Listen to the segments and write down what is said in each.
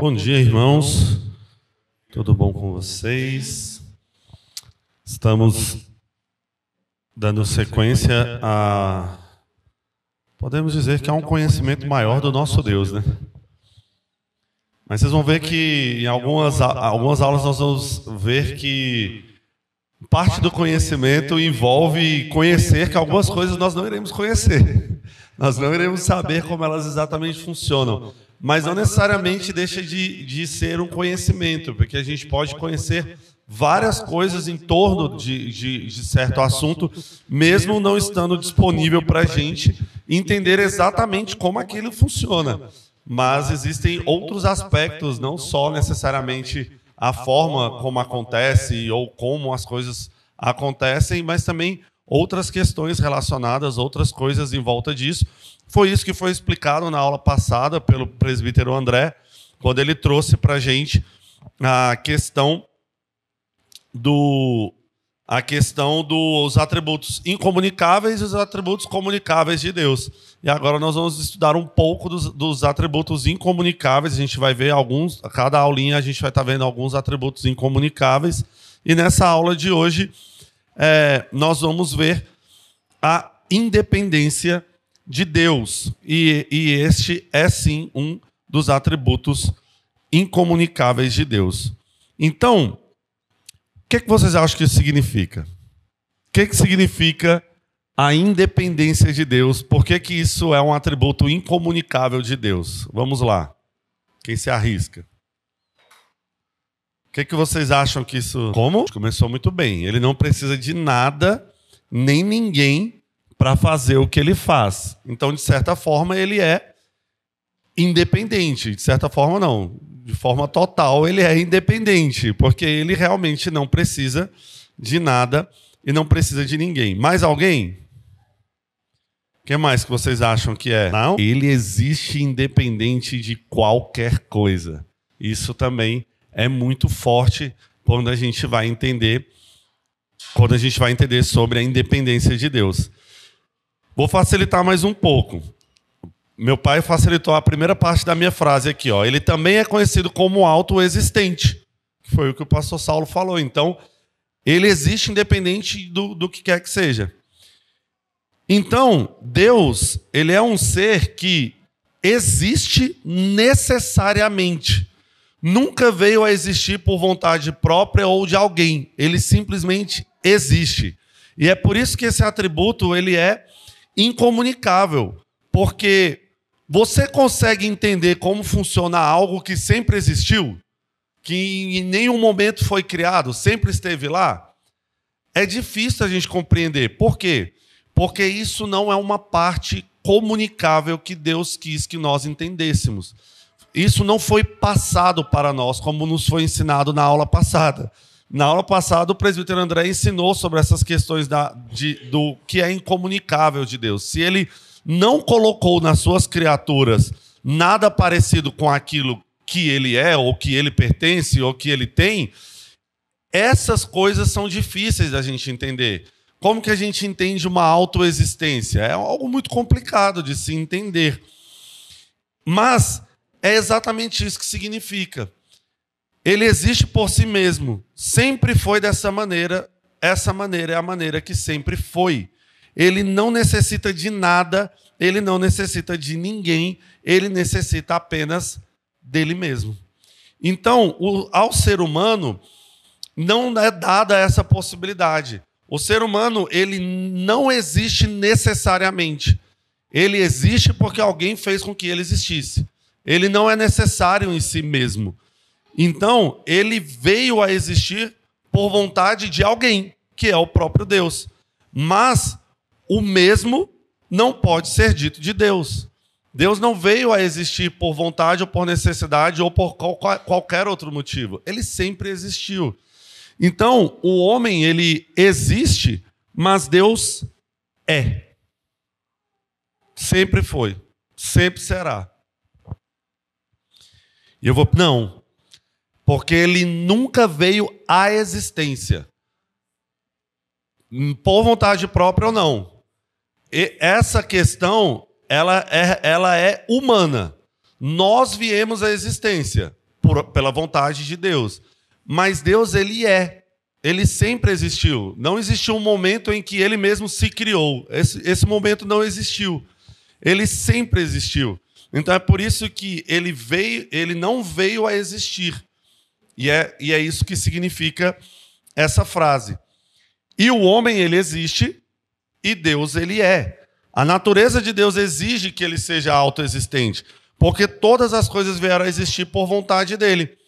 Bom dia, irmãos. Tudo bom com vocês? Estamos dando sequência a... Podemos dizer que é um conhecimento maior do nosso Deus, né? Mas vocês vão ver que em algumas aulas nós vamos ver que parte do conhecimento envolve conhecer que algumas coisas nós não iremos conhecer. Nós não iremos saber como elas exatamente funcionam. Mas não necessariamente deixa de ser um conhecimento, porque a gente pode conhecer várias coisas em torno de certo assunto, mesmo não estando disponível para a gente entender exatamente como aquilo funciona. Mas existem outros aspectos, não só necessariamente a forma como acontece ou como as coisas acontecem, mas também outras questões relacionadas, outras coisas em volta disso. Foi isso que foi explicado na aula passada pelo presbítero André, quando ele trouxe para a gente a questão dos atributos incomunicáveis e os atributos comunicáveis de Deus. E agora nós vamos estudar um pouco dos atributos incomunicáveis. A gente vai ver alguns, a cada aulinha a gente vai estar vendo alguns atributos incomunicáveis. E nessa aula de hoje nós vamos ver a independência de Deus. E este é sim um dos atributos incomunicáveis de Deus. Então, o que vocês acham que isso significa? O que significa a independência de Deus? Por que isso é um atributo incomunicável de Deus? Vamos lá. Quem se arrisca? O que vocês acham que isso... Como? Começou muito bem. Ele não precisa de nada, nem ninguém, para fazer o que ele faz. Então, de certa forma, ele é independente. De certa forma, não. De forma total, ele é independente, porque ele realmente não precisa de nada e não precisa de ninguém. Mais alguém? O que mais que vocês acham que é? Não? Ele existe independente de qualquer coisa. Isso também é muito forte quando a gente vai entender sobre a independência de Deus. Vou facilitar mais um pouco. Meu pai facilitou a primeira parte da minha frase aqui, ó. Ele também é conhecido como autoexistente. Foi o que o pastor Saulo falou. Então, ele existe independente do que quer que seja. Então, Deus, ele é um ser que existe necessariamente. Nunca veio a existir por vontade própria ou de alguém. Ele simplesmente existe. E é por isso que esse atributo ele é incomunicável. Porque você consegue entender como funciona algo que sempre existiu? Que em nenhum momento foi criado, sempre esteve lá? É difícil a gente compreender. Por quê? Porque isso não é uma parte comunicável que Deus quis que nós entendêssemos. Isso não foi passado para nós, como nos foi ensinado na aula passada. Na aula passada, o presbítero André ensinou sobre essas questões do que é incomunicável de Deus. Se ele não colocou nas suas criaturas nada parecido com aquilo que ele é, ou que ele pertence, ou que ele tem, essas coisas são difíceis da gente entender. Como que a gente entende uma autoexistência? É algo muito complicado de se entender. Mas é exatamente isso que significa. Ele existe por si mesmo. Sempre foi dessa maneira. Essa maneira é a maneira que sempre foi. Ele não necessita de nada, ele não necessita de ninguém, ele necessita apenas dele mesmo. Então, ao ser humano, não é dada essa possibilidade. O ser humano, ele não existe necessariamente. Ele existe porque alguém fez com que ele existisse. Ele não é necessário em si mesmo. Então, ele veio a existir por vontade de alguém, que é o próprio Deus. Mas o mesmo não pode ser dito de Deus. Deus não veio a existir por vontade ou por necessidade ou por qualquer outro motivo. Ele sempre existiu. Então, o homem, ele existe, mas Deus é. Sempre foi. Sempre será. E eu vou... Não. Porque ele nunca veio à existência. Por vontade própria ou não. E essa questão, ela é humana. Nós viemos à existência. pela vontade de Deus. Mas Deus, ele sempre existiu. Não existiu um momento em que ele mesmo se criou. Esse momento não existiu. Ele sempre existiu. Então é por isso que ele não veio a existir. E é isso que significa essa frase. E o homem, ele existe, e Deus, ele é. A natureza de Deus exige que ele seja autoexistente, porque todas as coisas vieram a existir por vontade dele.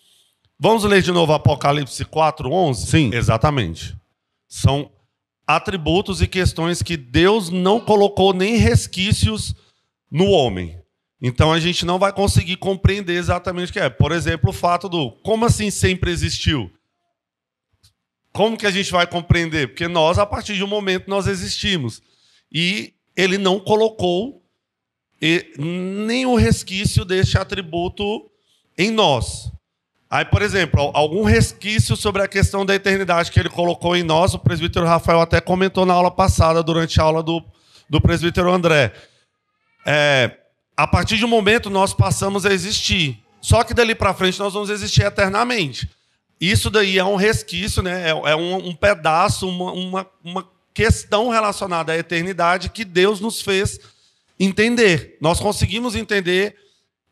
Vamos ler de novo Apocalipse 4:11? Sim, exatamente. São atributos e questões que Deus não colocou nem resquícios no homem. Então a gente não vai conseguir compreender exatamente o que é. Por exemplo, o fato como assim sempre existiu? Como que a gente vai compreender? Porque nós, a partir de um momento, nós existimos. E ele não colocou nenhum resquício deste atributo em nós. Aí, por exemplo, algum resquício sobre a questão da eternidade que ele colocou em nós, o presbítero Rafael até comentou na aula passada, durante a aula do presbítero André. A partir de um momento, nós passamos a existir. Só que dali para frente, nós vamos existir eternamente. Isso daí é um resquício, né? É um pedaço, uma questão relacionada à eternidade que Deus nos fez entender. Nós conseguimos entender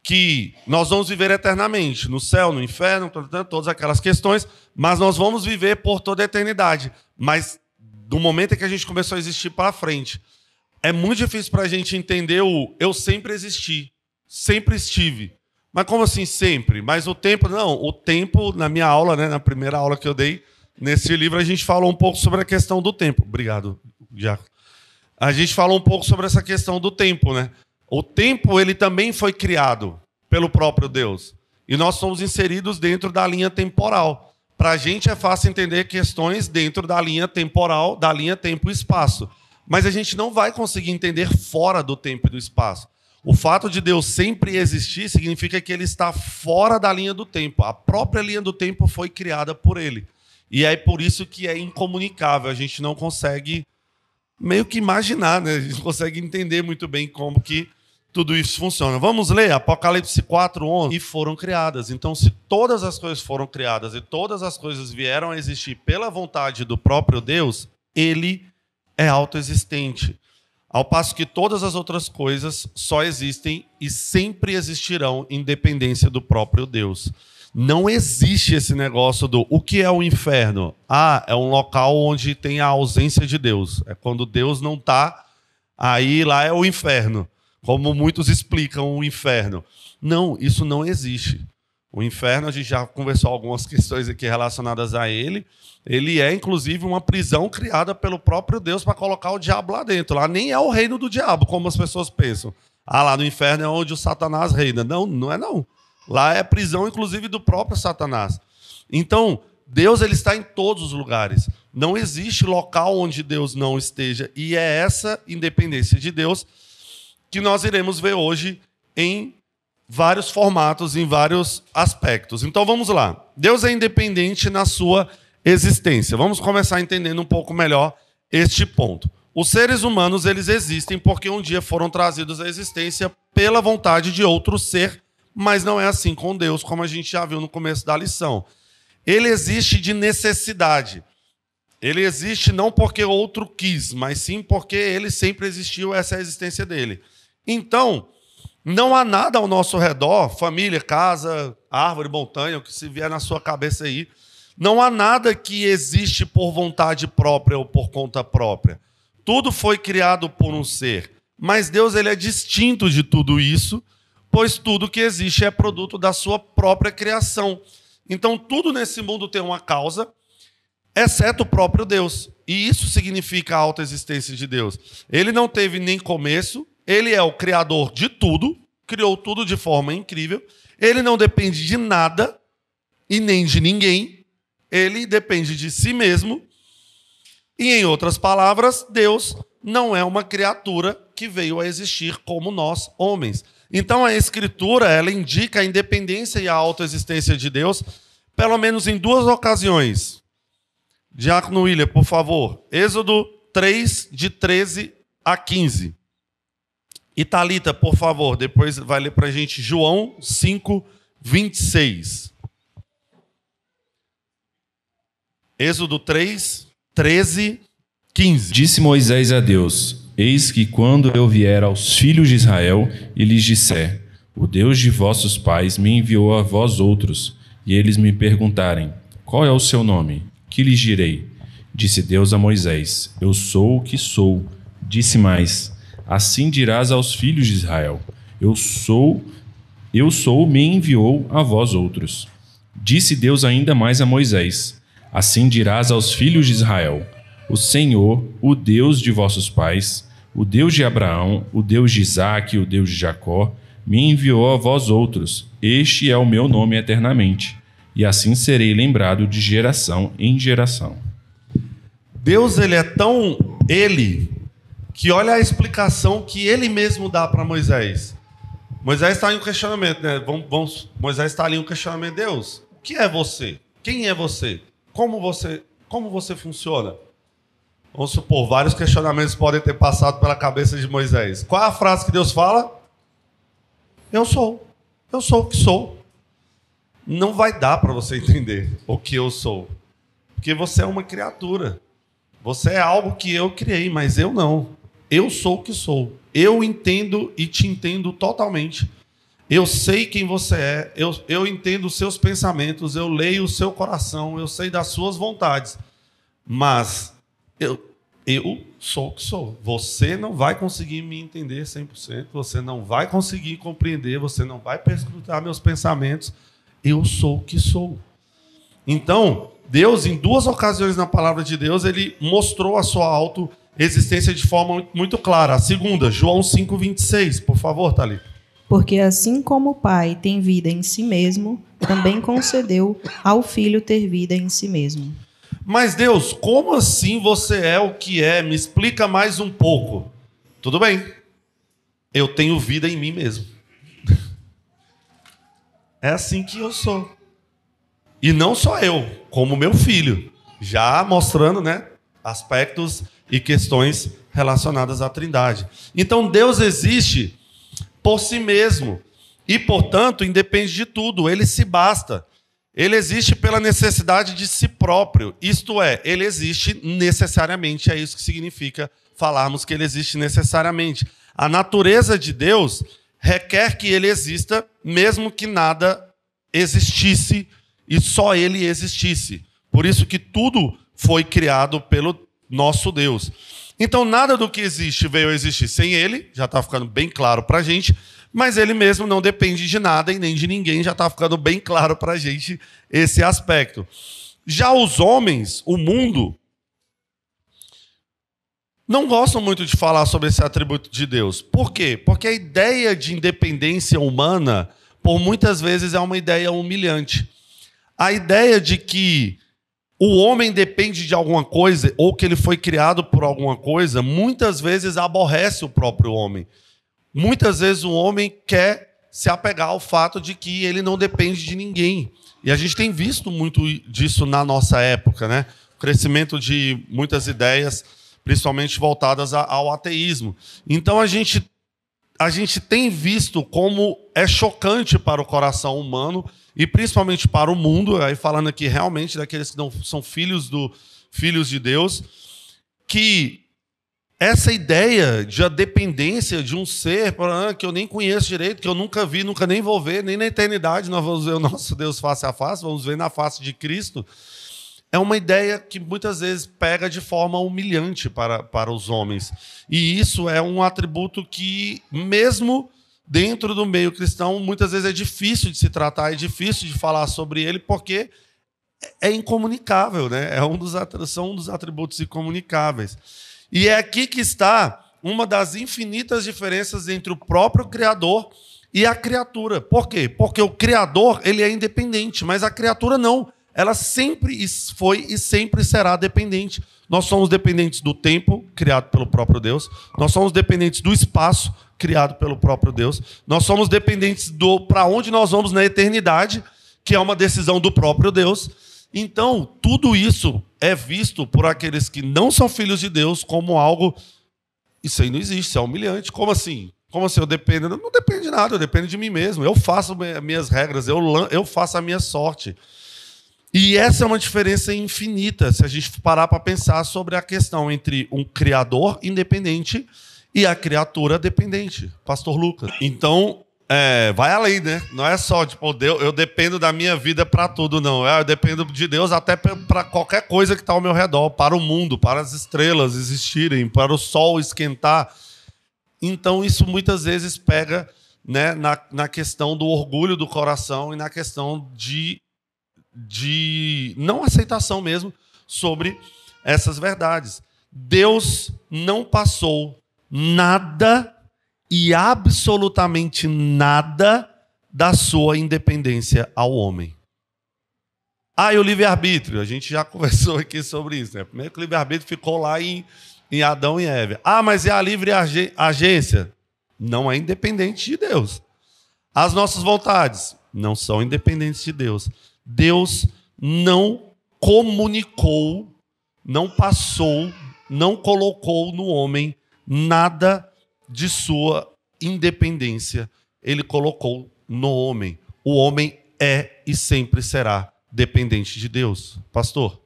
que nós vamos viver eternamente, no céu, no inferno, todas aquelas questões, mas nós vamos viver por toda a eternidade. Mas do momento em que a gente começou a existir para frente, é muito difícil para a gente entender eu sempre existi, sempre estive. Mas como assim sempre? Mas o tempo, não. O tempo, na minha aula, né, na primeira aula que eu dei, nesse livro, a gente falou um pouco sobre a questão do tempo. Obrigado, Diácono. A gente falou um pouco sobre essa questão do tempo, né? O tempo, ele também foi criado pelo próprio Deus. E nós somos inseridos dentro da linha temporal. Para a gente é fácil entender questões dentro da linha temporal, da linha tempo e espaço. Mas a gente não vai conseguir entender fora do tempo e do espaço. O fato de Deus sempre existir significa que ele está fora da linha do tempo. A própria linha do tempo foi criada por ele. E é por isso que é incomunicável. A gente não consegue meio que imaginar, né? A gente não consegue entender muito bem como que tudo isso funciona. Vamos ler Apocalipse 4:11. E foram criadas. Então, se todas as coisas foram criadas e todas as coisas vieram a existir pela vontade do próprio Deus, ele é autoexistente. Ao passo que todas as outras coisas só existem e sempre existirão em dependência do próprio Deus. Não existe esse negócio o que é o inferno? É um local onde tem a ausência de Deus. É quando Deus não está, aí lá é o inferno. Como muitos explicam o inferno. Não, isso não existe. O inferno, a gente já conversou algumas questões aqui relacionadas a ele. Ele é, inclusive, uma prisão criada pelo próprio Deus para colocar o diabo lá dentro. Lá nem é o reino do diabo, como as pessoas pensam. Lá no inferno é onde o Satanás reina. Não, não é não. Lá é prisão, inclusive, do próprio Satanás. Então, Deus ele está em todos os lugares. Não existe local onde Deus não esteja. E é essa independência de Deus que nós iremos ver hoje em vários formatos, em vários aspectos. Então, vamos lá. Deus é independente na sua existência. Vamos começar entendendo um pouco melhor este ponto. Os seres humanos, eles existem porque um dia foram trazidos à existência pela vontade de outro ser, mas não é assim com Deus, como a gente já viu no começo da lição. Ele existe de necessidade. Ele existe não porque outro quis, mas sim porque ele sempre existiu, essa é a existência dele. Então, não há nada ao nosso redor, família, casa, árvore, montanha, o que se vier na sua cabeça aí, não há nada que existe por vontade própria ou por conta própria. Tudo foi criado por um ser. Mas Deus ele é distinto de tudo isso, pois tudo que existe é produto da sua própria criação. Então, tudo nesse mundo tem uma causa, exceto o próprio Deus. E isso significa a autoexistência de Deus. Ele não teve nem começo, ele é o criador de tudo, criou tudo de forma incrível, ele não depende de nada e nem de ninguém, ele depende de si mesmo. E, em outras palavras, Deus não é uma criatura que veio a existir como nós, homens. Então, a Escritura ela indica a independência e a autoexistência de Deus, pelo menos em duas ocasiões. Diácono William, por favor. Êxodo 3, de 13 a 15. E Thalita, por favor, depois vai ler para a gente João 5, 26. Êxodo 3, 13, 15. Disse Moisés a Deus: Eis que quando eu vier aos filhos de Israel e lhes disser: O Deus de vossos pais me enviou a vós outros, e eles me perguntarem: Qual é o seu nome? Que lhes direi? Disse Deus a Moisés: Eu sou o que sou. Disse mais: Assim dirás aos filhos de Israel: Eu sou, me enviou a vós outros. Disse Deus ainda mais a Moisés: Assim dirás aos filhos de Israel: O Senhor, o Deus de vossos pais, o Deus de Abraão, o Deus de Isaque e o Deus de Jacó, me enviou a vós outros. Este é o meu nome eternamente, e assim serei lembrado de geração em geração. Deus, ele é tão ele, que olha a explicação que ele mesmo dá para Moisés. Moisés está em um questionamento, né? Moisés está ali em um questionamento. Deus, o que é você? Quem é você? Como você funciona? Vamos supor, vários questionamentos podem ter passado pela cabeça de Moisés. Qual é a frase que Deus fala? Eu sou o que sou. Não vai dar para você entender o que eu sou. Porque você é uma criatura. Você é algo que eu criei, mas eu não. Eu sou o que sou. Eu entendo e te entendo totalmente. Eu sei quem você é. Eu entendo os seus pensamentos. Eu leio o seu coração. Eu sei das suas vontades. Mas eu sou o que sou. Você não vai conseguir me entender 100%. Você não vai conseguir compreender. Você não vai perscrutar meus pensamentos. Eu sou o que sou. Então, Deus, em 2 ocasiões na palavra de Deus, ele mostrou a sua autoexistência de forma muito clara. A segunda, João 5,26. Por favor, Thalita. Porque assim como o Pai tem vida em si mesmo, também concedeu ao Filho ter vida em si mesmo. Mas Deus, como assim você é o que é? Me explica mais um pouco. Tudo bem. Eu tenho vida em mim mesmo. É assim que eu sou. E não só eu, como meu filho. Já mostrando, né, aspectos e questões relacionadas à Trindade. Então Deus existe por si mesmo. E, portanto, independe de tudo. Ele se basta. Ele existe pela necessidade de si próprio. Isto é, ele existe necessariamente. É isso que significa falarmos que ele existe necessariamente. A natureza de Deus requer que ele exista, mesmo que nada existisse e só ele existisse. Por isso que tudo foi criado pelo nosso Deus. Então, nada do que existe veio a existir sem ele, já está ficando bem claro para a gente, mas ele mesmo não depende de nada e nem de ninguém, já está ficando bem claro para a gente esse aspecto. Já os homens, o mundo, não gostam muito de falar sobre esse atributo de Deus. Por quê? Porque a ideia de independência humana, por muitas vezes, é uma ideia humilhante. A ideia de que o homem depende de alguma coisa ou que ele foi criado por alguma coisa, muitas vezes aborrece o próprio homem. Muitas vezes o homem quer se apegar ao fato de que ele não depende de ninguém. E a gente tem visto muito disso na nossa época, né? O crescimento de muitas ideias, principalmente voltadas ao ateísmo. Então a gente tem visto como é chocante para o coração humano e principalmente para o mundo, aí falando aqui realmente daqueles que não são filhos de Deus, que essa ideia de a dependência de um ser que eu nem conheço direito, que eu nunca vi, nunca nem vou ver, nem na eternidade nós vamos ver o nosso Deus face a face, vamos ver na face de Cristo, é uma ideia que muitas vezes pega de forma humilhante para os homens. E isso é um atributo que, mesmo dentro do meio cristão, muitas vezes é difícil de se tratar, é difícil de falar sobre ele, porque é incomunicável, né? São um dos atributos incomunicáveis. E é aqui que está uma das infinitas diferenças entre o próprio Criador e a criatura. Por quê? Porque o Criador, ele é independente, mas a criatura não. Ela sempre foi e sempre será dependente. Nós somos dependentes do tempo, criado pelo próprio Deus. Nós somos dependentes do espaço, criado pelo próprio Deus. Nós somos dependentes para onde nós vamos na eternidade, que é uma decisão do próprio Deus. Então, tudo isso é visto por aqueles que não são filhos de Deus como algo... Isso aí não existe, isso é humilhante. Como assim? Como assim eu dependo? Não depende de nada, eu dependo de mim mesmo. Eu faço minhas regras, eu faço a minha sorte. E essa é uma diferença infinita, se a gente parar para pensar sobre a questão entre um criador independente e a criatura dependente. Pastor Lucas. Então, vai além, né? Não é só, tipo, eu dependo da minha vida para tudo, não. Eu dependo de Deus até para qualquer coisa que está ao meu redor, para o mundo, para as estrelas existirem, para o sol esquentar. Então, isso muitas vezes pega, né, na questão do orgulho do coração e na questão de não aceitação mesmo sobre essas verdades. Deus não passou nada e absolutamente nada da sua independência ao homem. E o livre-arbítrio, a gente já conversou aqui sobre isso, né? Primeiro que o livre-arbítrio ficou lá em Adão e Eva. Mas é a livre agência? Não é independente de Deus. As nossas vontades não são independentes de Deus. Deus não comunicou, não passou, não colocou no homem nada de sua independência. Ele colocou no homem. O homem é e sempre será dependente de Deus. Pastor?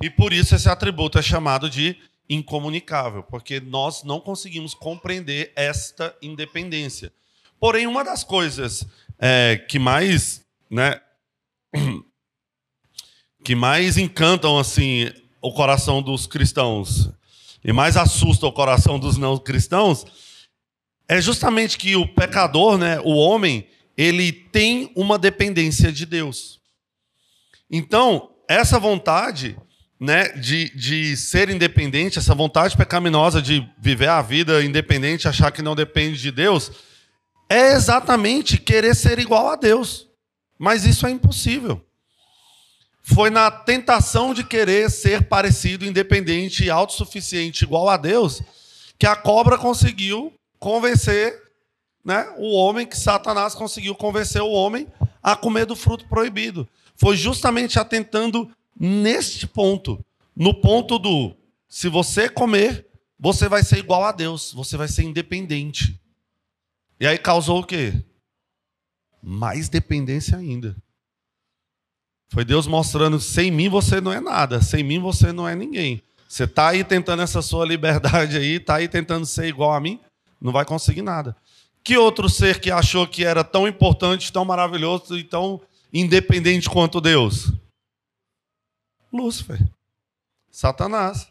E por isso esse atributo é chamado de incomunicável, porque nós não conseguimos compreender esta independência. Porém, uma das coisas que mais, né, que mais encantam assim o coração dos cristãos e mais assustam o coração dos não cristãos é justamente que o pecador, né, o homem, ele tem uma dependência de Deus. Então, essa vontade, né, de ser independente, essa vontade pecaminosa de viver a vida independente, achar que não depende de Deus, é exatamente querer ser igual a Deus. Mas isso é impossível. Foi na tentação de querer ser parecido, independente e autossuficiente igual a Deus que a cobra conseguiu convencer, né, o homem, que Satanás conseguiu convencer o homem a comer do fruto proibido. Foi justamente atentando neste ponto, no ponto do se você comer, você vai ser igual a Deus, você vai ser independente. E aí causou o quê? Mais dependência ainda. Foi Deus mostrando, sem mim você não é nada, sem mim você não é ninguém. Você está aí tentando essa sua liberdade aí, está aí tentando ser igual a mim, não vai conseguir nada. Que outro ser que achou que era tão importante, tão maravilhoso e tão independente quanto Deus? Lúcifer. Satanás.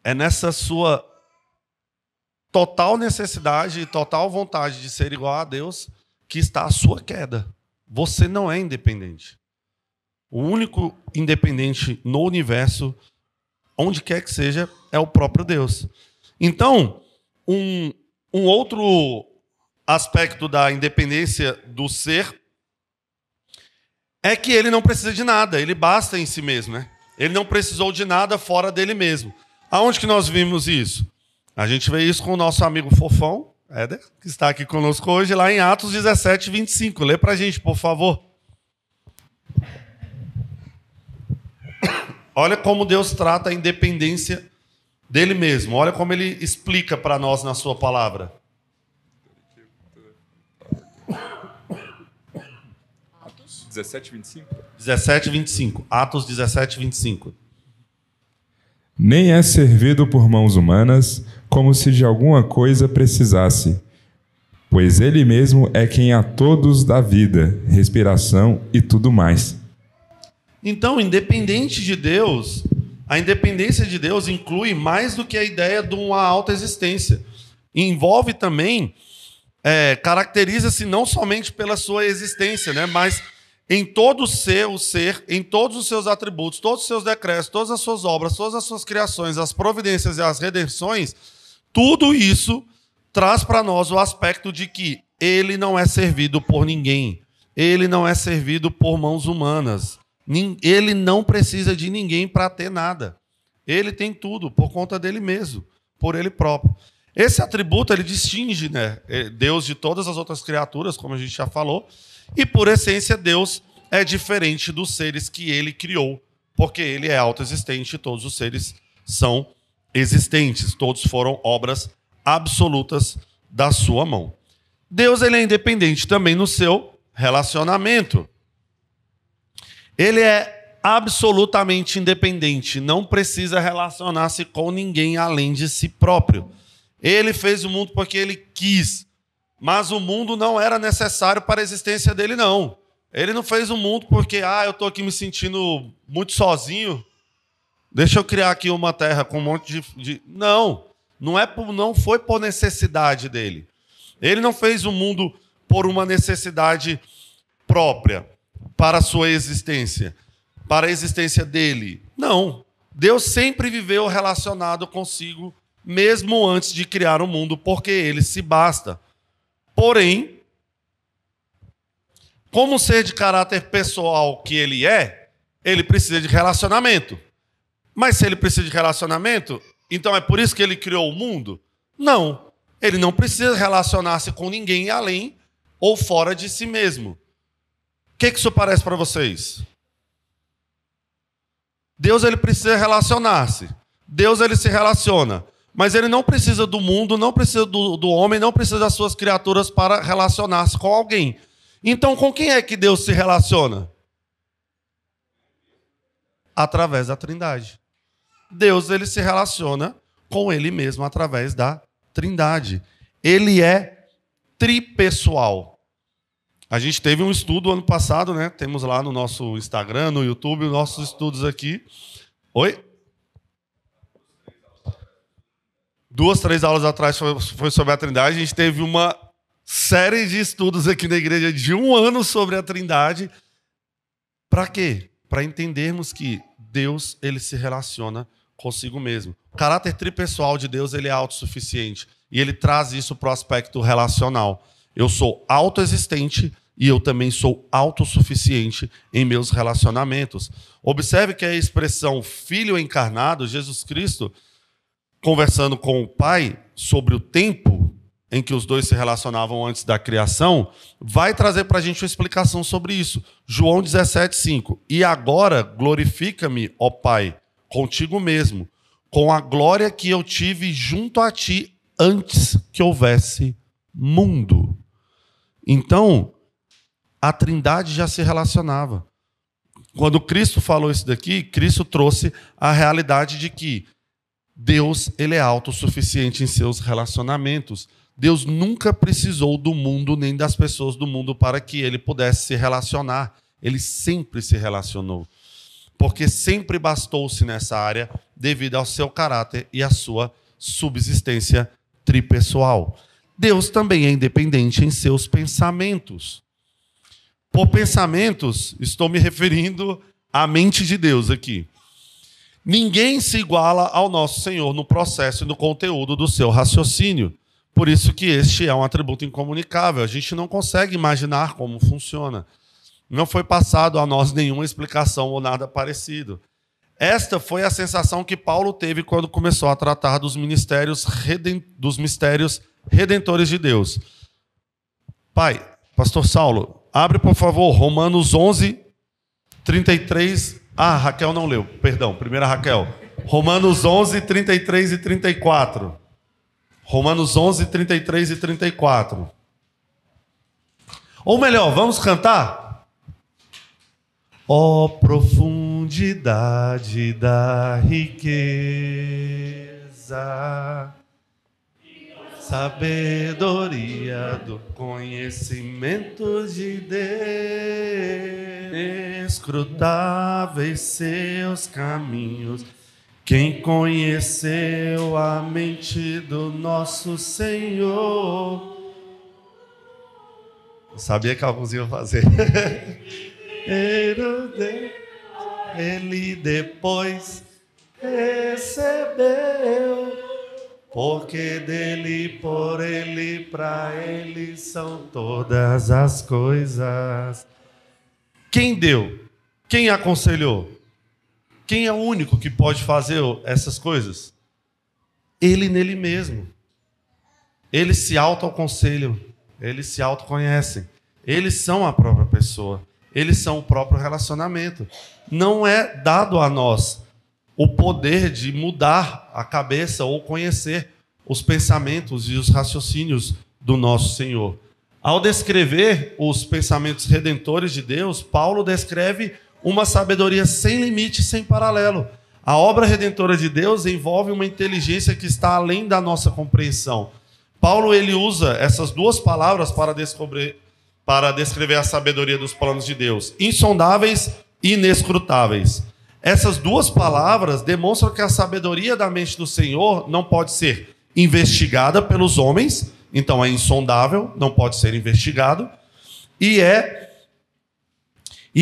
É nessa sua total necessidade e total vontade de ser igual a Deus que está a sua queda. Você não é independente. O único independente no universo, onde quer que seja, é o próprio Deus. Então, um outro aspecto da independência do ser é que ele não precisa de nada, ele basta em si mesmo, né? Ele não precisou de nada fora dele mesmo. Aonde que nós vimos isso? A gente vê isso com o nosso amigo fofão, Éder, que está aqui conosco hoje, lá em Atos 17, 25. Lê para a gente, por favor. Olha como Deus trata a independência dele mesmo. Olha como ele explica para nós na sua palavra. Atos 17, 25? 17, 25. Atos 17, 25. Nem é servido por mãos humanas, como se de alguma coisa precisasse, pois ele mesmo é quem a todos dá vida, respiração e tudo mais. Então, independente de Deus, a independência de Deus inclui mais do que a ideia de uma autoexistência. Envolve também, caracteriza-se não somente pela sua existência, né, mas em todo o ser, em todos os seus atributos, todos os seus decretos, todas as suas obras, todas as suas criações, as providências e as redenções, tudo isso traz para nós o aspecto de que ele não é servido por ninguém, ele não é servido por mãos humanas, ele não precisa de ninguém para ter nada. Ele tem tudo por conta dele mesmo, por ele próprio. Esse atributo ele distingue, né, Deus de todas as outras criaturas, como a gente já falou, e por essência Deus é diferente dos seres que ele criou, porque ele é autoexistente e todos os seres são existentes, todos foram obras absolutas da sua mão. Deus ele é independente também no seu relacionamento. Ele é absolutamente independente, não precisa relacionar-se com ninguém além de si próprio. Ele fez o mundo porque ele quis, mas o mundo não era necessário para a existência dele, não. Ele não fez o mundo porque, eu estou aqui me sentindo muito sozinho, deixa eu criar aqui uma terra com um monte de... Não, não foi por necessidade dele. Ele não fez o mundo por uma necessidade própria, para a sua existência, para a existência dele. Não. Deus sempre viveu relacionado consigo, mesmo antes de criar o mundo, porque ele se basta. Porém, como ser de caráter pessoal que ele precisa de relacionamento. Mas se ele precisa de relacionamento, então é por isso que ele criou o mundo? Não. Ele não precisa relacionar-se com ninguém além ou fora de si mesmo. O que isso parece para vocês? Deus ele precisa relacionar-se. Deus ele se relaciona. Mas ele não precisa do mundo, não precisa do homem, não precisa das suas criaturas para relacionar-se com alguém. Então, com quem é que Deus se relaciona? Através da Trindade. Deus ele se relaciona com ele mesmo através da Trindade. Ele é tripessoal. A gente teve um estudo ano passado, né? Temos lá no nosso Instagram, no YouTube, os nossos estudos aqui. Oi? 2, 3 aulas atrás foi sobre a Trindade. A gente teve uma série de estudos aqui na igreja de 1 ano sobre a Trindade. Para quê? Para entendermos que Deus ele se relaciona consigo mesmo. O caráter tripessoal de Deus ele é autossuficiente. E ele traz isso para o aspecto relacional. Eu sou autoexistente e eu também sou autossuficiente em meus relacionamentos. Observe que a expressão Filho encarnado, Jesus Cristo, conversando com o Pai sobre o tempo em que os dois se relacionavam antes da criação, vai trazer para a gente uma explicação sobre isso. João 17,5. E agora glorifica-me, ó Pai, contigo mesmo, com a glória que eu tive junto a ti antes que houvesse mundo. Então, a Trindade já se relacionava. Quando Cristo falou isso daqui, Cristo trouxe a realidade de que Deus ele é autossuficiente em seus relacionamentos. Deus nunca precisou do mundo nem das pessoas do mundo para que ele pudesse se relacionar. Ele sempre se relacionou. Porque sempre bastou-se nessa área devido ao seu caráter e à sua subsistência tripessoal. Deus também é independente em seus pensamentos. Por pensamentos, estou me referindo à mente de Deus aqui. Ninguém se iguala ao nosso Senhor no processo e no conteúdo do seu raciocínio. Por isso que este é um atributo incomunicável. A gente não consegue imaginar como funciona. Não foi passado a nós nenhuma explicação ou nada parecido. Esta foi a sensação que Paulo teve quando começou a tratar dos mistérios redentores de Deus. Pai, Pastor Saulo, abre, por favor, Romanos 11, 33. Raquel não leu, perdão, primeira Raquel. Romanos 11, 33 e 34. Romanos 11, 33 e 34. Ou melhor, vamos cantar? Ó profundidade da riqueza, sabedoria do conhecimento de Deus, inescrutáveis seus caminhos. Quem conheceu a mente do nosso Senhor? Eu sabia que alguns iam fazer. Ele depois recebeu, porque dele, por ele, para ele são todas as coisas. Quem deu? Quem aconselhou? Quem é o único que pode fazer essas coisas? Ele nele mesmo. Eles se autoaconselham, eles se autoconhecem. Eles são a própria pessoa. Eles são o próprio relacionamento. Não é dado a nós o poder de mudar a cabeça ou conhecer os pensamentos e os raciocínios do nosso Senhor. Ao descrever os pensamentos redentores de Deus, Paulo descreve uma sabedoria sem limite, sem paralelo. A obra redentora de Deus envolve uma inteligência que está além da nossa compreensão. Paulo ele usa essas duas palavras para descrever a sabedoria dos planos de Deus: insondáveis e inescrutáveis. Essas duas palavras demonstram que a sabedoria da mente do Senhor não pode ser investigada pelos homens, então é insondável, não pode ser investigado, e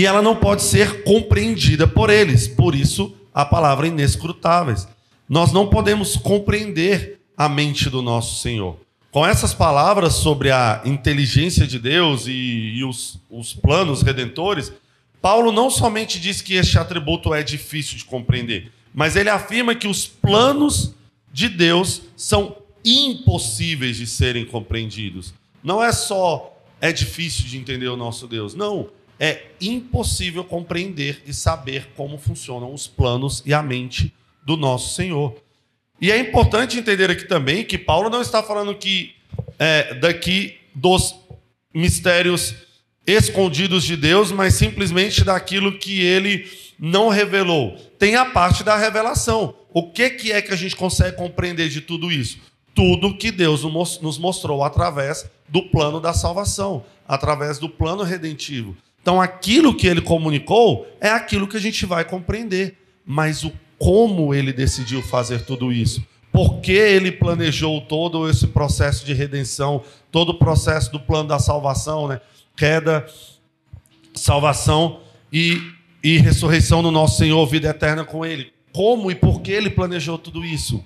ela não pode ser compreendida por eles. Por isso, a palavra inescrutáveis. Nós não podemos compreender a mente do nosso Senhor. Com essas palavras sobre a inteligência de Deus e os planos redentores, Paulo não somente diz que este atributo é difícil de compreender, mas ele afirma que os planos de Deus são impossíveis de serem compreendidos. Não é só é difícil de entender o nosso Deus, não. É impossível compreender e saber como funcionam os planos e a mente do nosso Senhor. E é importante entender aqui também que Paulo não está falando que daqui dos mistérios escondidos de Deus, mas simplesmente daquilo que ele não revelou. Tem a parte da revelação. O que é que a gente consegue compreender de tudo isso? Tudo que Deus nos mostrou através do plano da salvação, através do plano redentivo. Então, aquilo que ele comunicou é aquilo que a gente vai compreender. Mas o como ele decidiu fazer tudo isso? Por que ele planejou todo esse processo de redenção, todo o processo do plano da salvação, né? Queda, salvação e ressurreição do nosso Senhor, vida eterna com ele. Como e por que ele planejou tudo isso?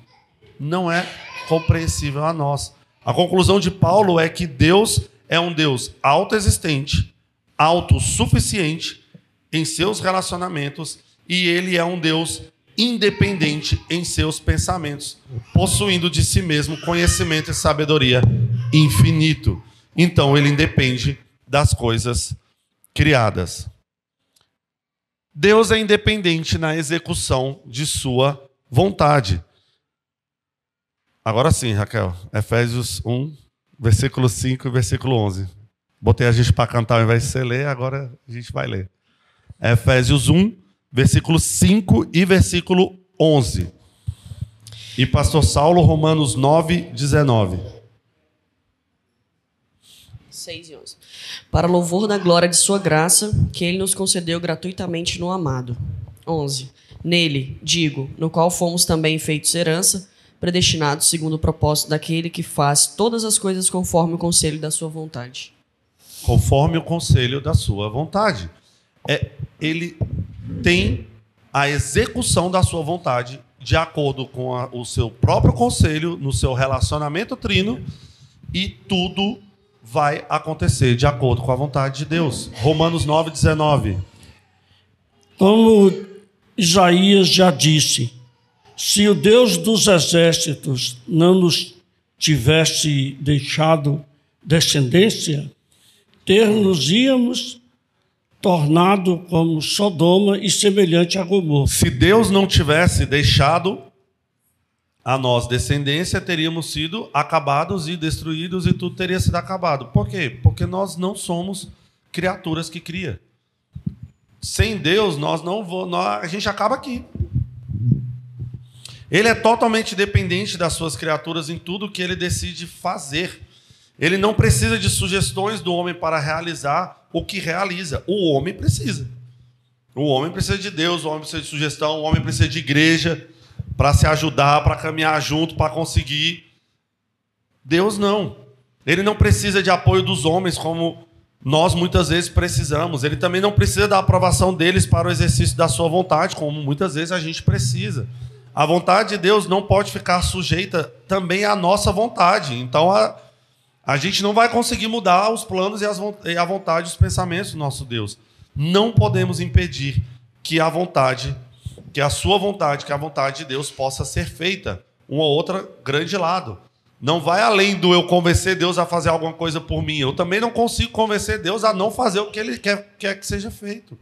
Não é compreensível a nós. A conclusão de Paulo é que Deus é um Deus autoexistente, autossuficiente em seus relacionamentos, e ele é um Deus independente em seus pensamentos, possuindo de si mesmo conhecimento e sabedoria infinito. Então ele independe das coisas criadas. Deus é independente na execução de sua vontade. Agora sim, Raquel, Efésios 1, versículo 5 e versículo 11. Botei a gente para cantar ao invés de você ler, agora a gente vai ler. Efésios 1, versículo 5 e versículo 11. E pastor Saulo, Romanos 9, 19. 6 e 11. Para louvor da glória de sua graça, que ele nos concedeu gratuitamente no amado. 11. Nele, digo, no qual fomos também feitos herança, predestinados segundo o propósito daquele que faz todas as coisas conforme o conselho da sua vontade. Conforme o conselho da sua vontade. Ele tem a execução da sua vontade de acordo com o seu próprio conselho, no seu relacionamento trino, e tudo vai acontecer de acordo com a vontade de Deus. Romanos 9, 19. Como Isaías já disse, se o Deus dos exércitos não nos tivesse deixado descendência, ter-nos-íamos tornado como Sodoma e semelhante a Gomorra. Se Deus não tivesse deixado a nós descendência, teríamos sido acabados e destruídos e tudo teria sido acabado. Por quê? Porque nós não somos criaturas que cria. Sem Deus, a gente acaba aqui. Ele é totalmente dependente das suas criaturas em tudo que ele decide fazer. Ele não precisa de sugestões do homem para realizar o que realiza. O homem precisa. O homem precisa de Deus, o homem precisa de sugestão, o homem precisa de igreja para se ajudar, para caminhar junto, para conseguir. Deus não. Ele não precisa de apoio dos homens como nós muitas vezes precisamos. Ele também não precisa da aprovação deles para o exercício da sua vontade, como muitas vezes a gente precisa. A vontade de Deus não pode ficar sujeita também à nossa vontade. Então, a gente não vai conseguir mudar os planos e a vontade, os pensamentos do nosso Deus. Não podemos impedir que a vontade, que a sua vontade, que a vontade de Deus possa ser feita. Um ou outro grande lado. Não vai além do eu convencer Deus a fazer alguma coisa por mim. Eu também não consigo convencer Deus a não fazer o que Ele quer que seja feito.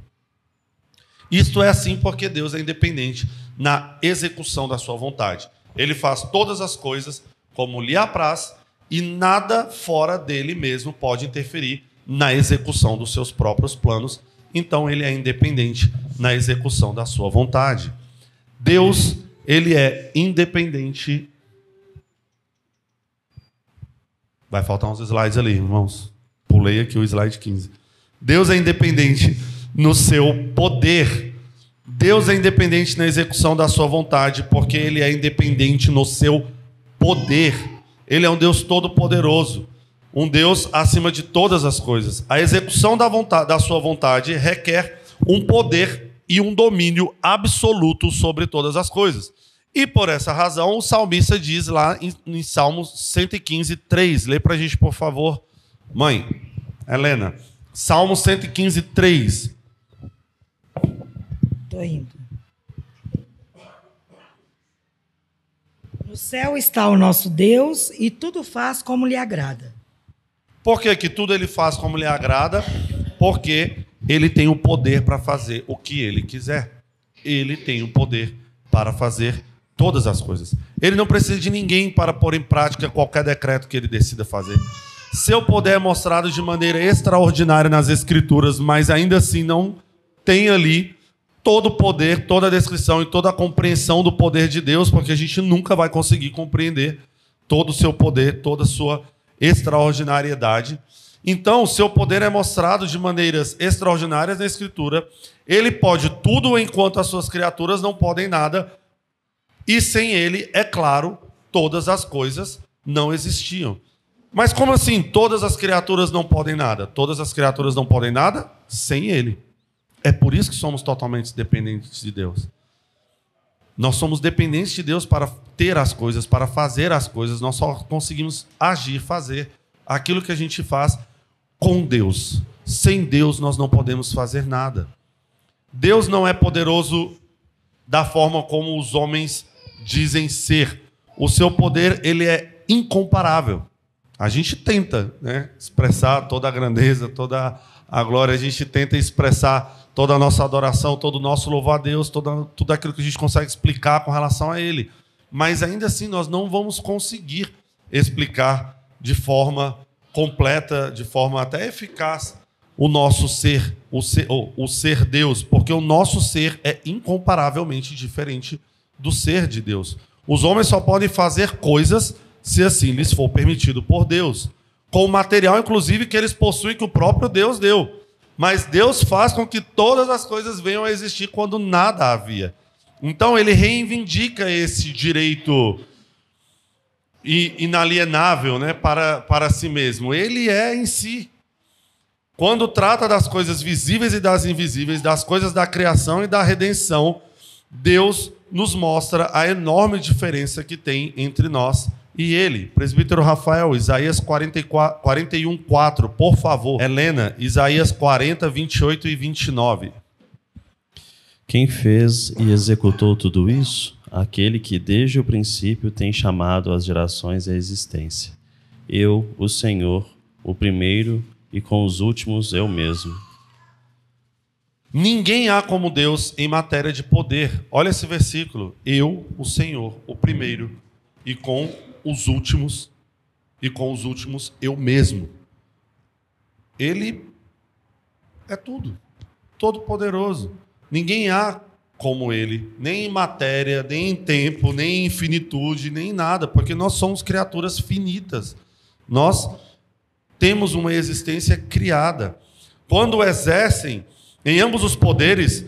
Isto é assim porque Deus é independente na execução da sua vontade. Ele faz todas as coisas como lhe apraz e nada fora dele mesmo pode interferir na execução dos seus próprios planos. Então ele é independente na execução da sua vontade. Deus, ele é independente. Vai faltar uns slides ali, irmãos. Pulei aqui o slide 15. Deus é independente no seu poder. Deus é independente na execução da sua vontade, porque ele é independente no seu poder. Ele é um Deus todo-poderoso, um Deus acima de todas as coisas. A execução da sua vontade requer um poder e um domínio absoluto sobre todas as coisas. E por essa razão, o salmista diz lá em Salmos 115, 3. Lê para a gente, por favor. Mãe, Helena. Salmos 115, 3. Estou indo. No céu está o nosso Deus e tudo faz como lhe agrada. Por que que tudo ele faz como lhe agrada? Porque ele tem o poder para fazer o que ele quiser. Ele tem o poder para fazer todas as coisas. Ele não precisa de ninguém para pôr em prática qualquer decreto que ele decida fazer. Seu poder é mostrado de maneira extraordinária nas Escrituras, mas ainda assim não tem ali todo o poder, toda a descrição e toda a compreensão do poder de Deus, porque a gente nunca vai conseguir compreender todo o seu poder, toda a sua extraordinariedade. Então, o seu poder é mostrado de maneiras extraordinárias na Escritura. Ele pode tudo enquanto as suas criaturas não podem nada. E sem ele, é claro, todas as coisas não existiam. Mas como assim todas as criaturas não podem nada? Todas as criaturas não podem nada sem ele. É por isso que somos totalmente dependentes de Deus. Nós somos dependentes de Deus para ter as coisas, para fazer as coisas. Nós só conseguimos agir, fazer aquilo que a gente faz com Deus. Sem Deus nós não podemos fazer nada. Deus não é poderoso da forma como os homens dizem ser. O seu poder, ele é incomparável. A gente tenta, né, expressar toda a grandeza, toda a glória, a gente tenta expressar toda a nossa adoração, todo o nosso louvor a Deus, tudo aquilo que a gente consegue explicar com relação a Ele. Mas ainda assim nós não vamos conseguir explicar de forma completa, de forma até eficaz, o nosso ser, o ser Deus, porque o nosso ser é incomparavelmente diferente do ser de Deus. Os homens só podem fazer coisas se assim lhes for permitido por Deus, com o material, inclusive, que eles possuem, que o próprio Deus deu. Mas Deus faz com que todas as coisas venham a existir quando nada havia. Então, ele reivindica esse direito inalienável, né, para si mesmo. Ele é em si. Quando trata das coisas visíveis e das invisíveis, das coisas da criação e da redenção, Deus nos mostra a enorme diferença que tem entre nós e ele. Presbítero Rafael, Isaías 41, 4, por favor. Helena, Isaías 40, 28 e 29. Quem fez e executou tudo isso? Aquele que desde o princípio tem chamado as gerações à existência. Eu, o Senhor, o primeiro, e com os últimos eu mesmo. Ninguém há como Deus em matéria de poder. Olha esse versículo. Eu, o Senhor, o primeiro, e com os últimos eu mesmo. Ele é tudo, todo poderoso. Ninguém há como ele, nem em matéria, nem em tempo, nem em finitude, nem em nada, porque nós somos criaturas finitas. Nós temos uma existência criada. Quando exercem em ambos os poderes,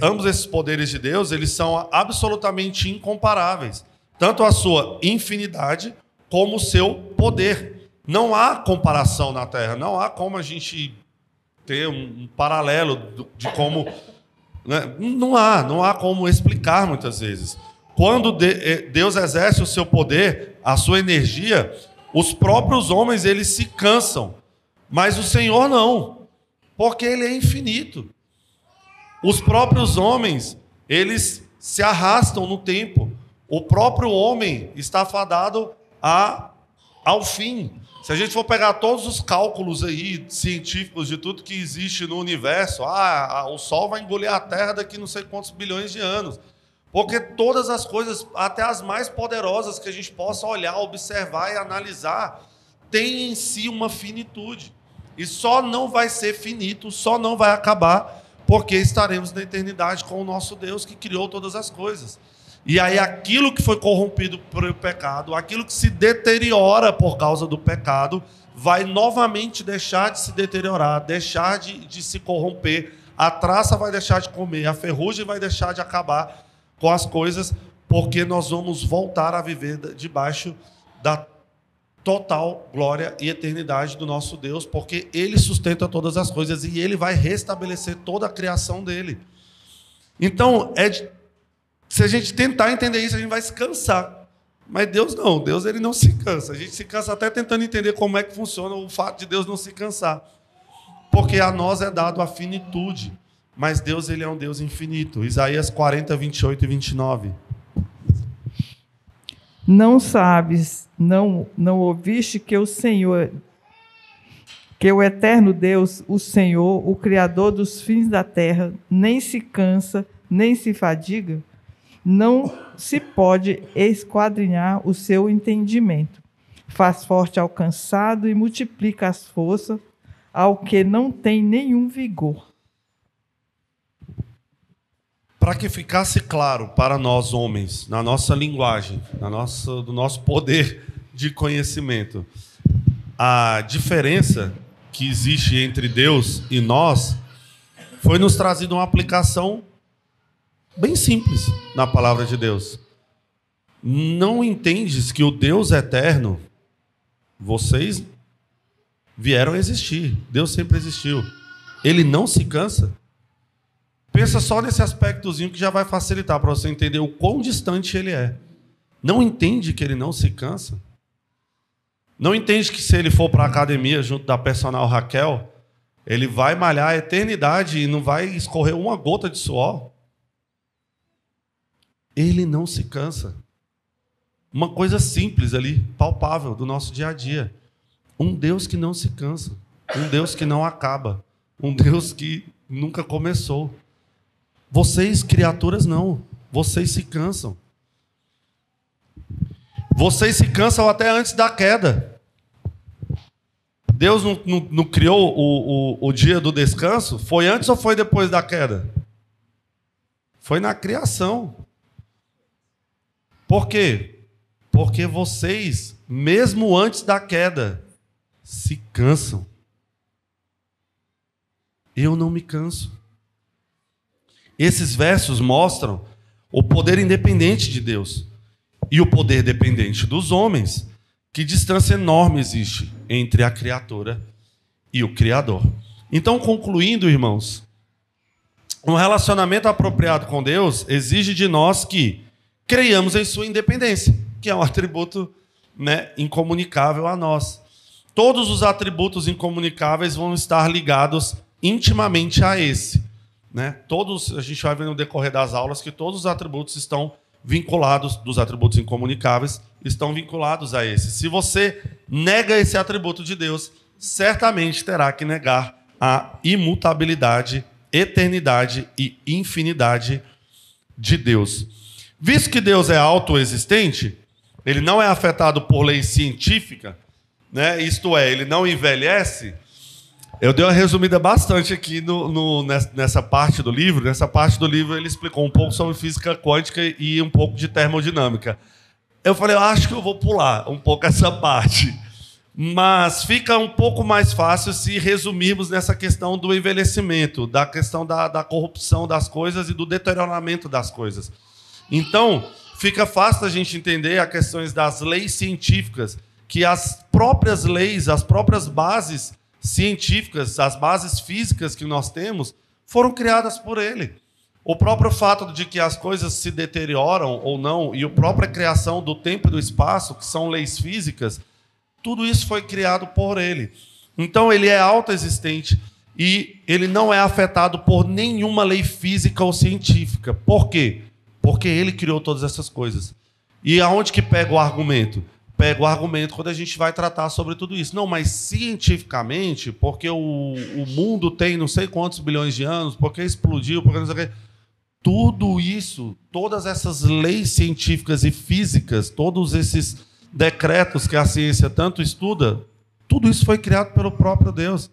ambos esses poderes de Deus, eles são absolutamente incomparáveis. Tanto a sua infinidade como o seu poder. Não há comparação na Terra. Não há como a gente ter um paralelo de como... Né? Não há como explicar muitas vezes. Quando Deus exerce o seu poder, a sua energia, os próprios homens eles se cansam. Mas o Senhor não. Porque Ele é infinito. Os próprios homens, eles se arrastam no tempo. O próprio homem está fadado ao fim. Se a gente for pegar todos os cálculos aí científicos de tudo que existe no universo, o Sol vai engolir a Terra daqui não sei quantos bilhões de anos. Porque todas as coisas, até as mais poderosas que a gente possa olhar, observar e analisar, têm em si uma finitude. E só não vai ser finito, só não vai acabar, porque estaremos na eternidade com o nosso Deus que criou todas as coisas. E aí aquilo que foi corrompido pelo pecado, aquilo que se deteriora por causa do pecado, vai novamente deixar de se deteriorar, deixar de se corromper, a traça vai deixar de comer, a ferrugem vai deixar de acabar com as coisas, porque nós vamos voltar a viver debaixo da total glória e eternidade do nosso Deus, porque Ele sustenta todas as coisas e Ele vai restabelecer toda a criação dEle. Então, se a gente tentar entender isso, a gente vai se cansar. Mas Deus não, Deus ele não se cansa. A gente se cansa até tentando entender como é que funciona o fato de Deus não se cansar. Porque a nós é dado a finitude, mas Deus ele é um Deus infinito. Isaías 40, 28 e 29. Não sabes, não ouviste que o Senhor, que o eterno Deus, o Senhor, o Criador dos fins da terra, nem se cansa, nem se fadiga? Não se pode esquadrinhar o seu entendimento. Faz forte ao cansado e multiplica as forças ao que não tem nenhum vigor. Para que ficasse claro para nós, homens, na nossa linguagem, do nosso poder de conhecimento, a diferença que existe entre Deus e nós, foi nos trazida uma aplicação bem simples na palavra de Deus. Não entendes que o Deus eterno, vocês vieram a existir, Deus sempre existiu. Ele não se cansa. Pensa só nesse aspectozinho que já vai facilitar para você entender o quão distante ele é. Não entende que ele não se cansa? Não entende que se ele for para a academia junto da personal Raquel, ele vai malhar a eternidade e não vai escorrer uma gota de suor? Ele não se cansa. Uma coisa simples ali, palpável do nosso dia a dia. Um Deus que não se cansa. Um Deus que não acaba. Um Deus que nunca começou. Vocês, criaturas, não. Vocês se cansam. Vocês se cansam até antes da queda. Deus não criou o dia do descanso? Foi antes ou foi depois da queda? Foi na criação. Por quê? Porque vocês, mesmo antes da queda, se cansam. Eu não me canso. Esses versos mostram o poder independente de Deus e o poder dependente dos homens. Que distância enorme existe entre a criatura e o Criador. Então, concluindo, irmãos, um relacionamento apropriado com Deus exige de nós que creiamos em sua independência, que é um atributo, incomunicável a nós. Todos os atributos incomunicáveis vão estar ligados intimamente a esse. Todos, a gente vai ver no decorrer das aulas que todos os atributos estão vinculados, dos atributos incomunicáveis, estão vinculados a esse. Se você nega esse atributo de Deus, certamente terá que negar a imutabilidade, eternidade e infinidade de Deus. Visto que Deus é autoexistente, ele não é afetado por lei científica, isto é, ele não envelhece. Eu dei uma resumida bastante aqui nessa parte do livro. Nessa parte do livro ele explicou um pouco sobre física quântica e um pouco de termodinâmica. Eu falei, eu acho que eu vou pular um pouco essa parte. Mas fica um pouco mais fácil se resumirmos nessa questão do envelhecimento, da questão da corrupção das coisas e do deterioramento das coisas. Então, fica fácil a gente entender as questões das leis científicas, que as próprias leis, as próprias bases científicas, as bases físicas que nós temos, foram criadas por ele. O próprio fato de que as coisas se deterioram ou não, e a própria criação do tempo e do espaço, que são leis físicas, tudo isso foi criado por ele. Então ele é autoexistente e ele não é afetado por nenhuma lei física ou científica. Por quê? Porque ele criou todas essas coisas. E aonde que pega o argumento? Pega o argumento quando a gente vai tratar sobre tudo isso. Não, mas cientificamente, porque o mundo tem não sei quantos bilhões de anos, porque explodiu, porque não sei o quê. Tudo isso, todas essas leis científicas e físicas, todos esses decretos que a ciência tanto estuda, tudo isso foi criado pelo próprio Deus.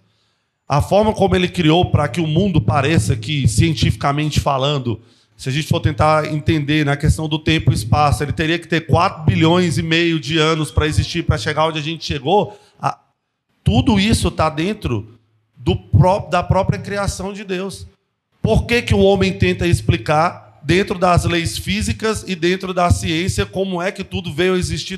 A forma como ele criou para que o mundo pareça que, cientificamente falando, se a gente for tentar entender na questão do tempo e espaço, ele teria que ter 4,5 bilhões de anos para existir, para chegar onde a gente chegou. Tudo isso está dentro da própria criação de Deus. Por que o homem tenta explicar, dentro das leis físicas e dentro da ciência, como é que tudo veio a existir?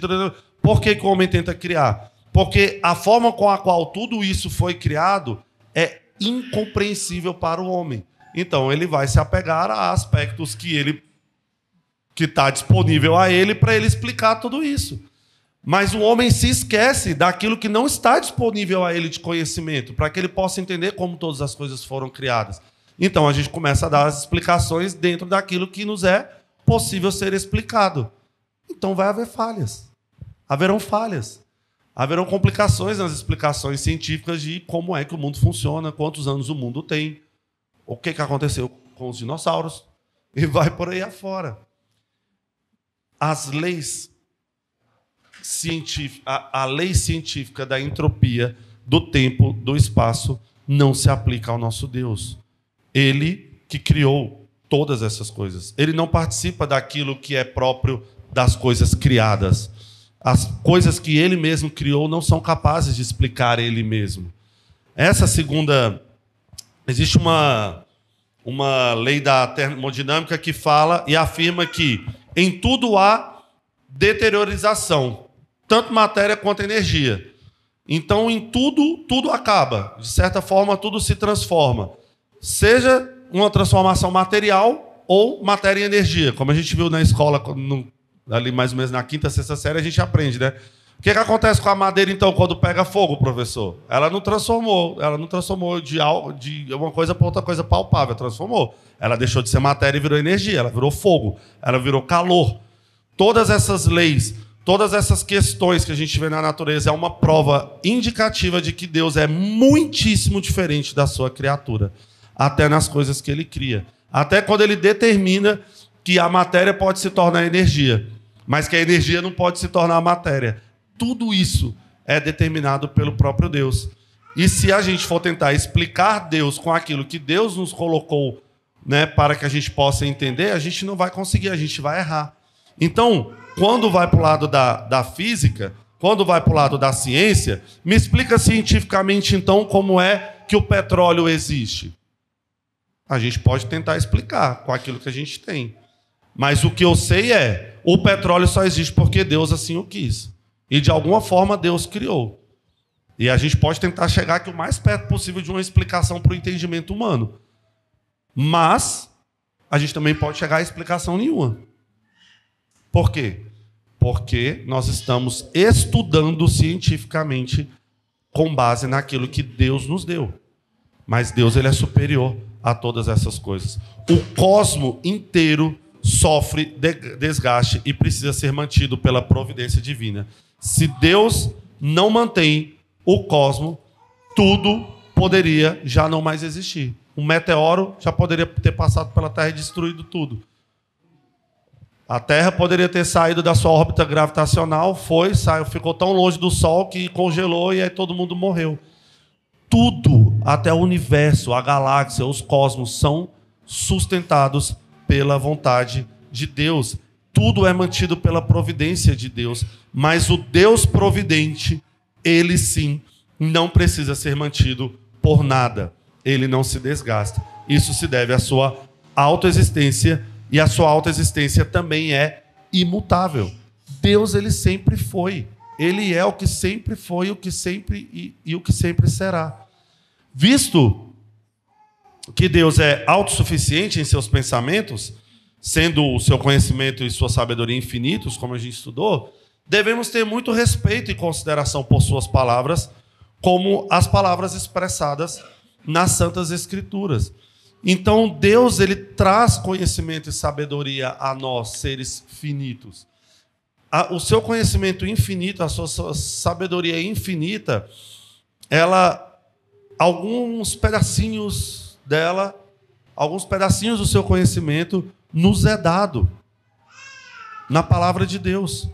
Por que o homem tenta criar? Porque a forma com a qual tudo isso foi criado é incompreensível para o homem. Então, ele vai se apegar a aspectos que está disponível a ele para ele explicar tudo isso. Mas o homem se esquece daquilo que não está disponível a ele de conhecimento, para que ele possa entender como todas as coisas foram criadas. Então, a gente começa a dar as explicações dentro daquilo que nos é possível ser explicado. Então, vai haver falhas. Haverão falhas. Haverão complicações nas explicações científicas de como é que o mundo funciona, quantos anos o mundo tem, o que aconteceu com os dinossauros, e vai por aí afora. As leis científicas, a lei científica da entropia, do tempo, do espaço, não se aplica ao nosso Deus. Ele que criou todas essas coisas. Ele não participa daquilo que é próprio das coisas criadas. As coisas que ele mesmo criou não são capazes de explicar ele mesmo. Essa segunda... Existe uma lei da termodinâmica que fala e afirma que em tudo há deteriorização, tanto matéria quanto energia. Então, em tudo acaba. De certa forma, tudo se transforma. Seja uma transformação material ou matéria e energia. Como a gente viu na escola, ali mais ou menos na 5ª, 6ª série, a gente aprende, né? O que acontece com a madeira, então, quando pega fogo, professor? Ela não transformou de uma coisa para outra coisa palpável, transformou. Ela deixou de ser matéria e virou energia, ela virou fogo, ela virou calor. Todas essas leis, todas essas questões que a gente vê na natureza é uma prova indicativa de que Deus é muitíssimo diferente da sua criatura, até nas coisas que ele cria. Até quando ele determina que a matéria pode se tornar energia, mas que a energia não pode se tornar matéria. Tudo isso é determinado pelo próprio Deus. E se a gente for tentar explicar Deus com aquilo que Deus nos colocou, né, para que a gente possa entender, a gente não vai conseguir, a gente vai errar. Então, quando vai para o lado da física, quando vai para o lado da ciência, me explica cientificamente, então, como é que o petróleo existe. A gente pode tentar explicar com aquilo que a gente tem. Mas o que eu sei é, o petróleo só existe porque Deus assim o quis. E, de alguma forma, Deus criou. E a gente pode tentar chegar aqui o mais perto possível de uma explicação para o entendimento humano. Mas a gente também pode chegar a explicação nenhuma. Por quê? Porque nós estamos estudando cientificamente com base naquilo que Deus nos deu. Mas Deus, ele é superior a todas essas coisas. O cosmo inteiro sofre desgaste e precisa ser mantido pela providência divina. Se Deus não mantém o cosmo, tudo poderia já não mais existir. Um meteoro já poderia ter passado pela Terra e destruído tudo. A Terra poderia ter saído da sua órbita gravitacional, saiu, ficou tão longe do Sol que congelou e aí todo mundo morreu. Tudo, até o universo, a galáxia, os cosmos, são sustentados pela vontade de Deus. Tudo é mantido pela providência de Deus. Mas o Deus providente, ele sim, não precisa ser mantido por nada. Ele não se desgasta. Isso se deve à sua autoexistência, e a sua autoexistência também é imutável. Deus, ele sempre foi. Ele é o que sempre foi, o que sempre e o que sempre será. Visto que Deus é autossuficiente em seus pensamentos, sendo o seu conhecimento e sua sabedoria infinitos, como a gente estudou, devemos ter muito respeito e consideração por suas palavras, como as palavras expressadas nas Santas Escrituras. Então, Deus, ele traz conhecimento e sabedoria a nós, seres finitos. O seu conhecimento infinito, a sua sabedoria infinita, alguns pedacinhos dela, alguns pedacinhos do seu conhecimento nos é dado na palavra de Deus.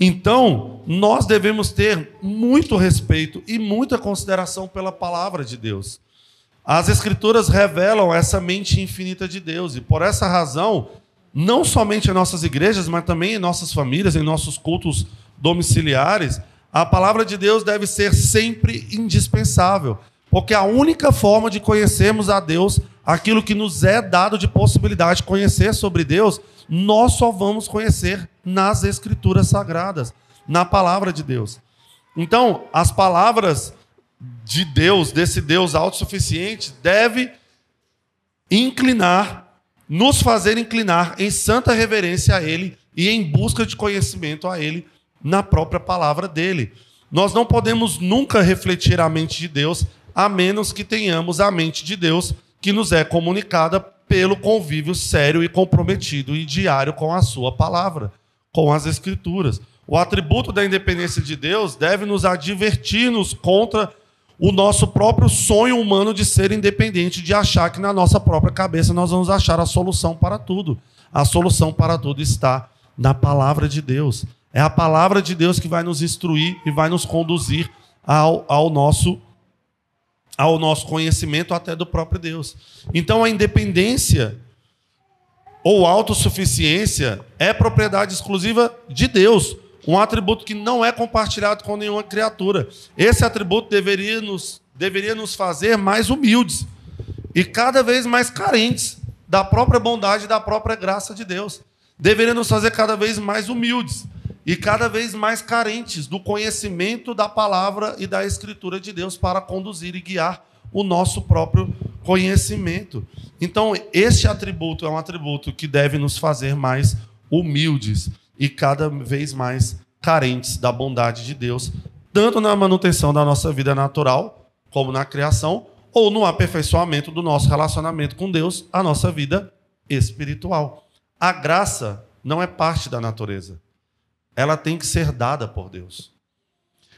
Então, nós devemos ter muito respeito e muita consideração pela palavra de Deus. As Escrituras revelam essa mente infinita de Deus, e por essa razão, não somente em nossas igrejas, mas também em nossas famílias, em nossos cultos domiciliares, a palavra de Deus deve ser sempre indispensável, porque a única forma de conhecermos a Deus, aquilo que nos é dado de possibilidade de conhecer sobre Deus, nós só vamos conhecer nas Escrituras Sagradas, na palavra de Deus. Então, as palavras de Deus, desse Deus autossuficiente, deve nos fazer inclinar em santa reverência a Ele e em busca de conhecimento a Ele na própria palavra dele. Nós não podemos nunca refletir a mente de Deus, a menos que tenhamos a mente de Deus, que nos é comunicada pelo convívio sério e comprometido e diário com a sua palavra, com as Escrituras. O atributo da independência de Deus deve nos advertir-nos contra o nosso próprio sonho humano de ser independente, de achar que na nossa própria cabeça nós vamos achar a solução para tudo. A solução para tudo está na palavra de Deus. É a palavra de Deus que vai nos instruir e vai nos conduzir ao nosso conhecimento até do próprio Deus. Então, a independência ou autossuficiência é propriedade exclusiva de Deus, um atributo que não é compartilhado com nenhuma criatura. Esse atributo deveria nos fazer mais humildes e cada vez mais carentes da própria bondade e da própria graça de Deus. Deveria nos fazer cada vez mais humildes e cada vez mais carentes do conhecimento da palavra e da Escritura de Deus para conduzir e guiar o nosso próprio conhecimento. Então, este atributo é um atributo que deve nos fazer mais humildes e cada vez mais carentes da bondade de Deus, tanto na manutenção da nossa vida natural, como na criação, ou no aperfeiçoamento do nosso relacionamento com Deus, a nossa vida espiritual. A graça não é parte da natureza. Ela tem que ser dada por Deus.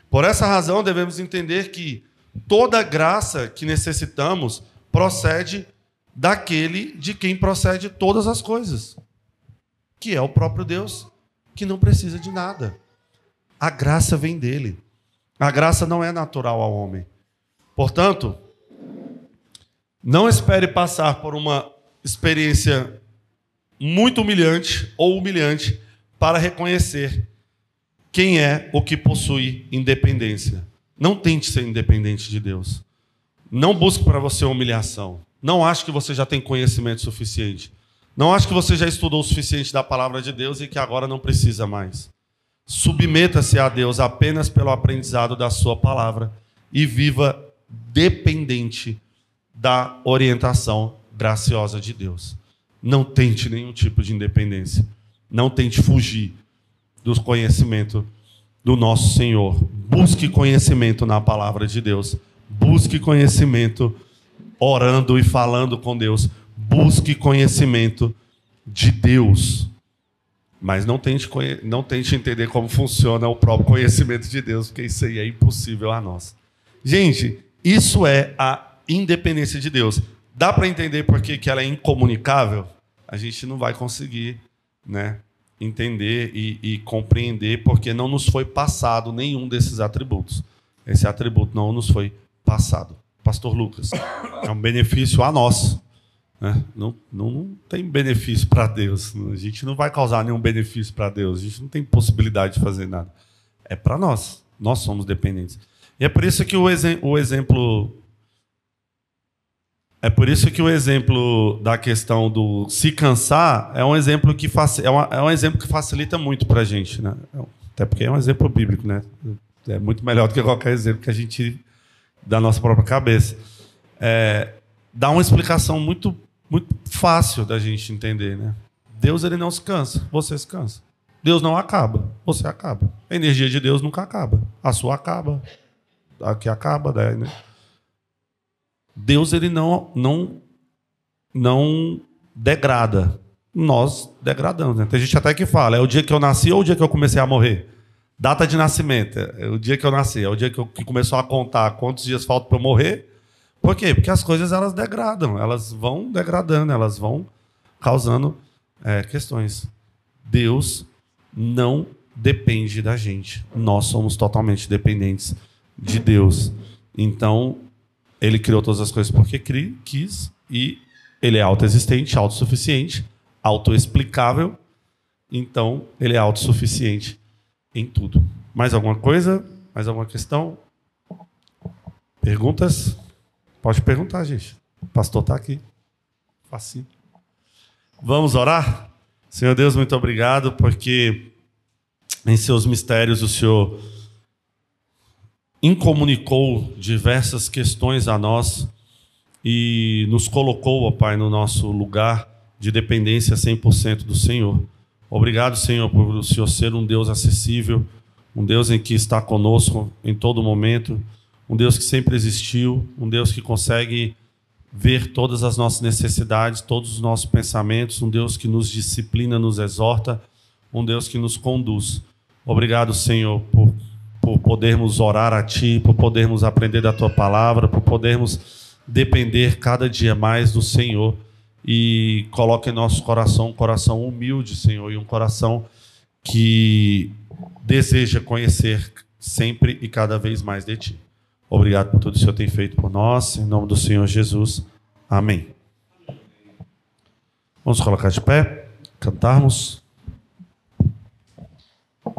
Por essa razão, devemos entender que toda graça que necessitamos procede daquele de quem procede todas as coisas, que é o próprio Deus, que não precisa de nada. A graça vem dele. A graça não é natural ao homem. Portanto, não espere passar por uma experiência muito humilhante ou humilhante para reconhecer quem é o que possui independência. Não tente ser independente de Deus. Não busque para você humilhação. Não ache que você já tem conhecimento suficiente. Não ache que você já estudou o suficiente da palavra de Deus e que agora não precisa mais. Submeta-se a Deus apenas pelo aprendizado da sua palavra e viva dependente da orientação graciosa de Deus. Não tente nenhum tipo de independência. Não tente fugir do conhecimento do nosso Senhor. Busque conhecimento na palavra de Deus. Busque conhecimento orando e falando com Deus. Busque conhecimento de Deus. Mas não tente entender como funciona o próprio conhecimento de Deus, porque isso aí é impossível a nós. Gente, isso é a independência de Deus. Dá para entender por que ela é incomunicável? A gente não vai conseguir, né, entender e compreender, porque não nos foi passado nenhum desses atributos. Esse atributo não nos foi passado. Pastor Lucas, é um benefício a nós. Né? Não tem benefício para Deus. A gente não vai causar nenhum benefício para Deus. A gente não tem possibilidade de fazer nada. É para nós. Nós somos dependentes. E é por isso que o exemplo... É por isso que o exemplo da questão do se cansar é um exemplo que facilita muito para a gente, né? Até porque é um exemplo bíblico, né? É muito melhor do que qualquer exemplo que a gente tire da nossa própria cabeça. Dá uma explicação muito, muito fácil da gente entender, né? Deus, ele não se cansa, você se cansa. Deus não acaba, você acaba. A energia de Deus nunca acaba. A sua acaba, a que acaba, né? Deus, ele não degrada. Nós degradamos. Né? Tem gente até que fala, é o dia que eu nasci ou o dia que eu comecei a morrer? Data de nascimento, é o dia que eu nasci, é o dia que começou a contar quantos dias faltam para eu morrer. Por quê? Porque as coisas, elas degradam, elas vão degradando, elas vão causando questões. Deus não depende da gente. Nós somos totalmente dependentes de Deus. Então, ele criou todas as coisas porque quis, e ele é autoexistente, autossuficiente, autoexplicável. Então, ele é autossuficiente em tudo. Mais alguma coisa? Mais alguma questão? Perguntas? Pode perguntar, gente. O pastor está aqui. Facinho. Vamos orar? Senhor Deus, muito obrigado, porque em seus mistérios o Senhor incomunicou diversas questões a nós e nos colocou, ó Pai, no nosso lugar de dependência 100% do Senhor. Obrigado, Senhor, por o Senhor ser um Deus acessível, um Deus em que está conosco em todo momento, um Deus que sempre existiu, um Deus que consegue ver todas as nossas necessidades, todos os nossos pensamentos, um Deus que nos disciplina, nos exorta, um Deus que nos conduz. Obrigado, Senhor, por podermos orar a Ti, por podermos aprender da Tua palavra, por podermos depender cada dia mais do Senhor. E coloca em nosso coração um coração humilde, Senhor, e um coração que deseja conhecer sempre e cada vez mais de Ti. Obrigado por tudo que o Senhor tem feito por nós. Em nome do Senhor Jesus. Amém. Vamos colocar de pé, cantarmos.